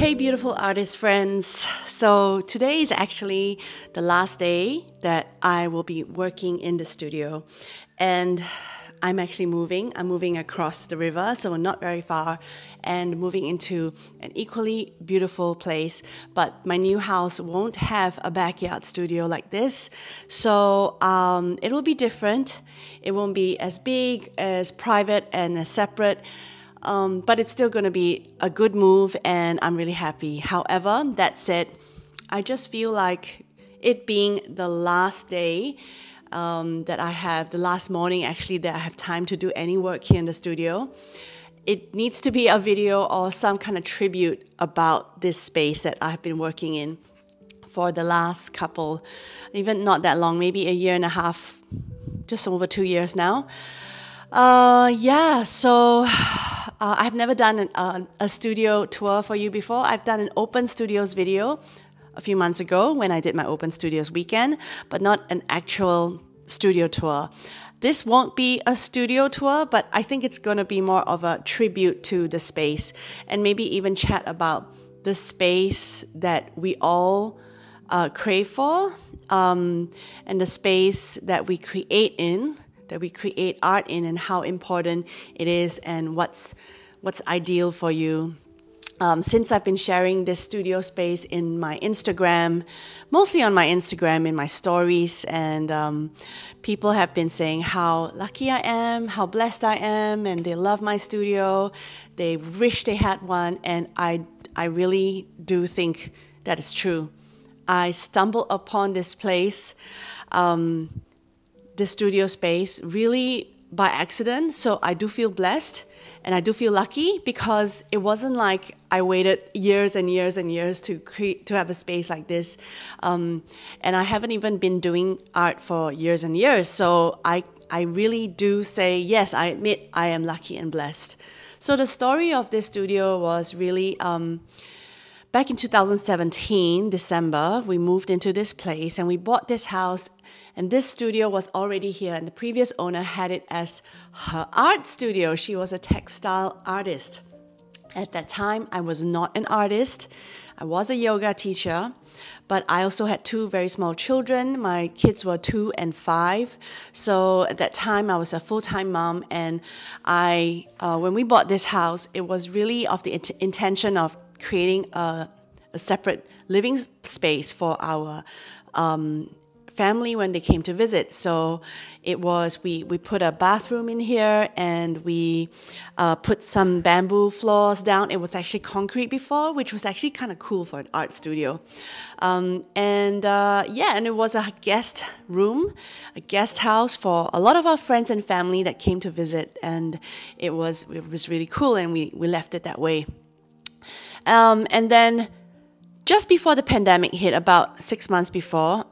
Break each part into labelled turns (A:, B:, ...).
A: Hey beautiful artist friends. So today is actually the last day that I will be working in the studio, and I'm actually moving. I'm moving across the river, so not very far, and moving into an equally beautiful place. But my new house won't have a backyard studio like this, so it will be different. It won't be as big, as private, and as separate. But it's still going to be a good move, and I'm really happy. However, that said, I just feel like it being the last day that I have, the last morning actually, that I have time to do any work here in the studio, it needs to be a video or some kind of tribute about this space that I've been working in for the last couple, even not that long, maybe a year and a half, just over 2 years now. I've never done a studio tour for you before. I've done an open studios video a few months ago when I did my open studios weekend, but not an actual studio tour. This won't be a studio tour, but I think it's going to be more of a tribute to the space, and maybe even chat about the space that we all crave for, and the space that we create in, that we create art in, and how important it is, and what's ideal for you. Since I've been sharing this studio space in my Instagram, mostly on my Instagram, in my stories, and people have been saying how lucky I am, how blessed I am, and they love my studio. They wish they had one, and I really do think that is true. I stumbled upon this place, the studio space, really by accident, so I do feel blessed and I do feel lucky, because it wasn't like I waited years and years and years to have a space like this, and I haven't even been doing art for years and years, so I really do say, yes, I admit I am lucky and blessed. So the story of this studio was really back in 2017, December, we moved into this place and we bought this house, and this studio was already here, and the previous owner had it as her art studio. She was a textile artist. At that time, I was not an artist. I was a yoga teacher, but I also had 2 very small children. My kids were 2 and 5. So at that time, I was a full-time mom, and when we bought this house, it was really of the intention of creating a separate living space for our family when they came to visit. So it was, we put a bathroom in here, and we put some bamboo floors down. It was actually concrete before, which was actually kind of cool for an art studio. And it was a guest room, a guest house for a lot of our friends and family that came to visit, and it was really cool, and we left it that way. And then just before the pandemic hit, about 6 months before,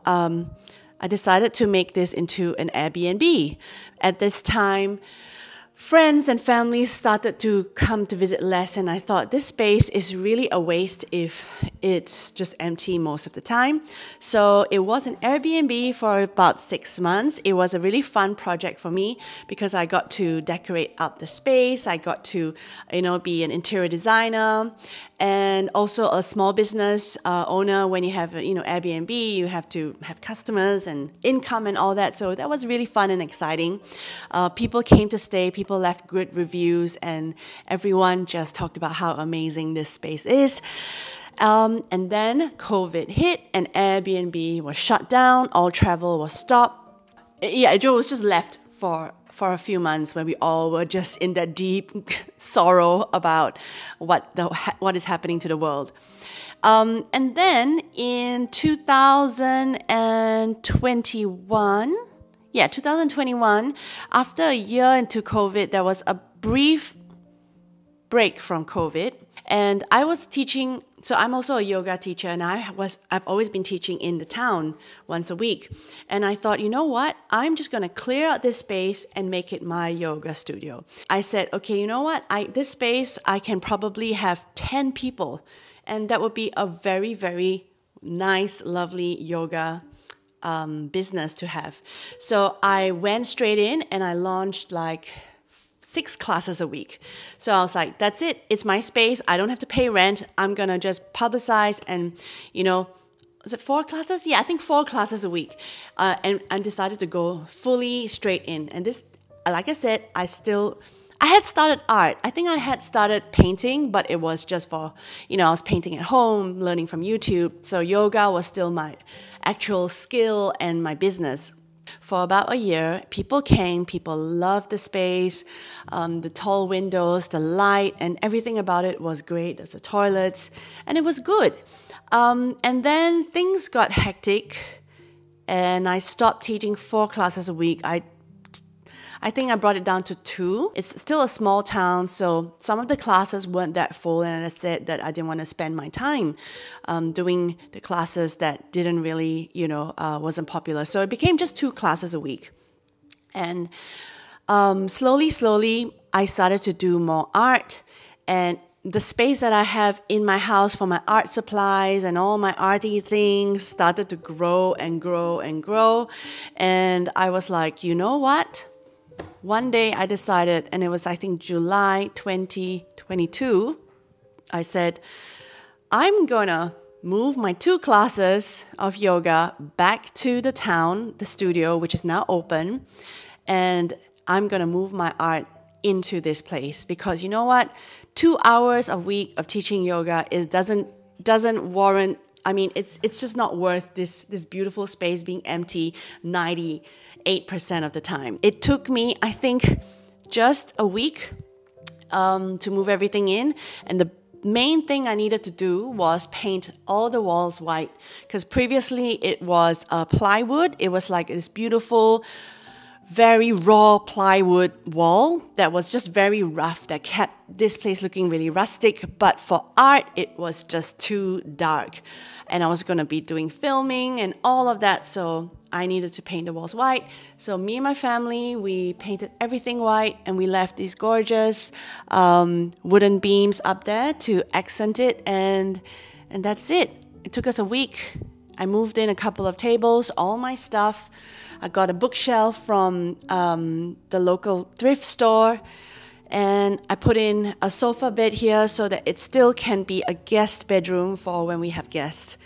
A: I decided to make this into an Airbnb. At this time, friends and families started to come to visit less, and I thought this space is really a waste if it's just empty most of the time. So it was an Airbnb for about 6 months. It was a really fun project for me, because I got to decorate up the space. I got to, be an interior designer, and also a small business owner. When you have, Airbnb, you have to have customers and income and all that. So that was really fun and exciting. People came to stay. People left good reviews, and everyone just talked about how amazing this space is. And then COVID hit, and Airbnb was shut down. All travel was stopped. Yeah, Joe was just left for a few months, when we all were just in that deep sorrow about what is happening to the world. And then in 2021, after a year into COVID, there was a brief break from COVID, and I was teaching. So I'm also a yoga teacher, and I've always been teaching in the town once a week. And I thought, you know what? I'm just going to clear out this space and make it my yoga studio. I said, okay, you know what? This space, I can probably have 10 people, and that would be a very, very nice, lovely yoga business to have. So I went straight in, and I launched like 6 classes a week. So I was like, that's it. It's my space. I don't have to pay rent. I'm going to just publicize and, you know, was it 4 classes? Yeah, I think 4 classes a week. And decided to go fully straight in. And this, like I said, I had started art. I think I had started painting, but it was just for, you know, I was painting at home, learning from YouTube. So yoga was still my actual skill and my business. For about a year, people came, people loved the space, the tall windows, the light, and everything about it was great. There's the toilets, and it was good. And then things got hectic, and I stopped teaching 4 classes a week. I think I brought it down to 2. It's still a small town, so some of the classes weren't that full, and I said that I didn't want to spend my time doing the classes that didn't really, you know, wasn't popular. So it became just 2 classes a week. And slowly, I started to do more art, and the space that I have in my house for my art supplies and all my arty things started to grow and grow and grow. And I was like, you know what? One day I decided, and it was, I think, July 2022, I said, I'm gonna move my 2 classes of yoga back to the town, the studio, which is now open, and I'm gonna move my art into this place, because you know what? 2 hours a week of teaching yoga doesn't warrant. I mean, it's just not worth this beautiful space being empty 98% of the time. It took me, I think, just a week to move everything in, and the main thing I needed to do was paint all the walls white, because previously it was plywood. It was like this beautiful, very raw plywood wall that was just very rough, that kept this place looking really rustic. But for art, it was just too dark. And I was going to be doing filming and all of that, so I needed to paint the walls white. So me and my family, we painted everything white, and we left these gorgeous wooden beams up there to accent it, and that's it. It took us a week. I moved in a couple of tables, all my stuff. I got a bookshelf from the local thrift store, and I put in a sofa bed here so that it still can be a guest bedroom for when we have guests.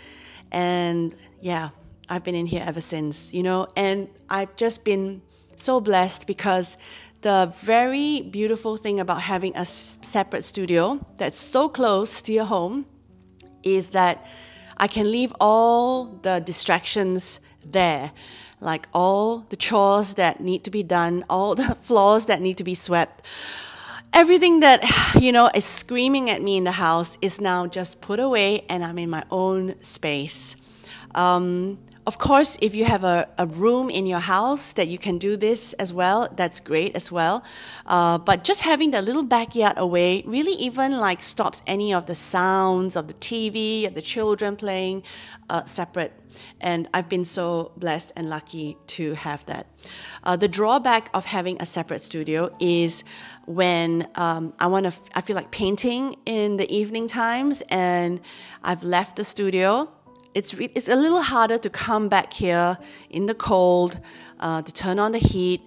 A: And yeah, I've been in here ever since, you know, and I've just been so blessed, because the very beautiful thing about having a separate studio that's so close to your home is that I can leave all the distractions there. Like all the chores that need to be done, all the floors that need to be swept. Everything that, you know, is screaming at me in the house is now just put away, and I'm in my own space. Of course, if you have a room in your house that you can do this as well, that's great as well. But just having the little backyard away really even like stops any of the sounds of the TV, of the children playing separate. And I've been so blessed and lucky to have that. The drawback of having a separate studio is when I feel like painting in the evening times, and I've left the studio. It's a little harder to come back here in the cold, to turn on the heat,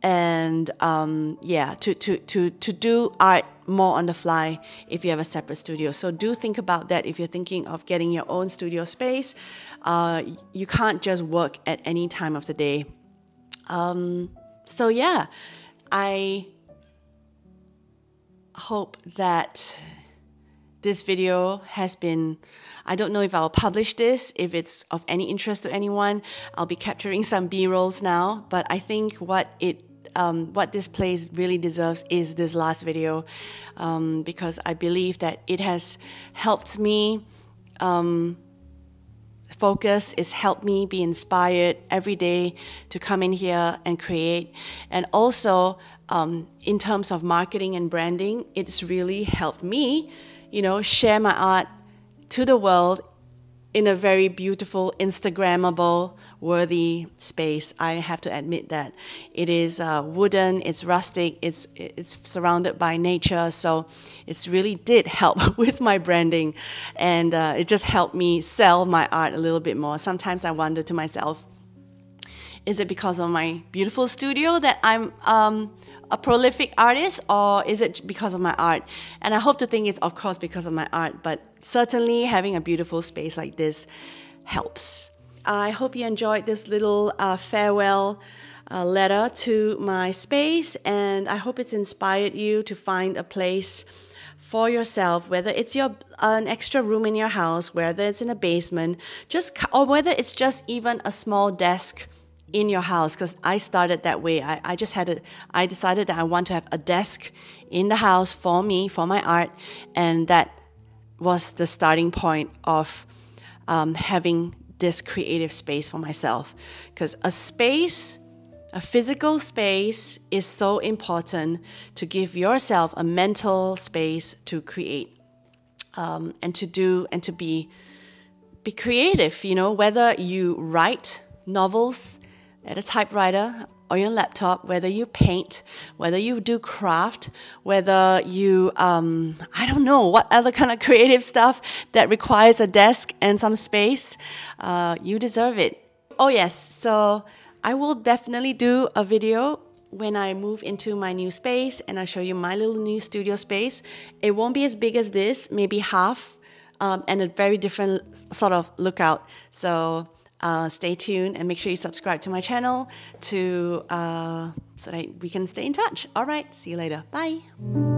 A: and to do art more on the fly if you have a separate studio. So do think about that if you're thinking of getting your own studio space. You can't just work at any time of the day. So yeah, I hope that this video has been, I don't know if I'll publish this, if it's of any interest to anyone. I'll be capturing some B-rolls now, but I think what this place really deserves is this last video, because I believe that it has helped me focus, it's helped me be inspired every day to come in here and create. And also, in terms of marketing and branding, it's really helped me, you know, share my art to the world in a very beautiful, Instagrammable, worthy space. I have to admit that. It is wooden, it's rustic, it's surrounded by nature, so it's really did help with my branding, and it just helped me sell my art a little bit more. Sometimes I wonder to myself, is it because of my beautiful studio that I'm a prolific artist, or is it because of my art? And I hope to think it's of course because of my art, but certainly having a beautiful space like this helps. I hope you enjoyed this little farewell letter to my space, and I hope it's inspired you to find a place for yourself, whether it's an extra room in your house, whether it's in a basement, or whether it's just even a small desk in your house, because I started that way. I decided that I want to have a desk in the house for me, for my art, and that was the starting point of having this creative space for myself. Because a physical space is so important to give yourself a mental space to create, and to be creative, you know, whether you write novels at a typewriter or your laptop, whether you paint, whether you do craft, whether you, I don't know, what other kind of creative stuff that requires a desk and some space, you deserve it. Oh yes, so I will definitely do a video when I move into my new space and I show you my little new studio space. It won't be as big as this, maybe half, and a very different sort of lookout. So stay tuned and make sure you subscribe to my channel so that we can stay in touch. All right, see you later. Bye.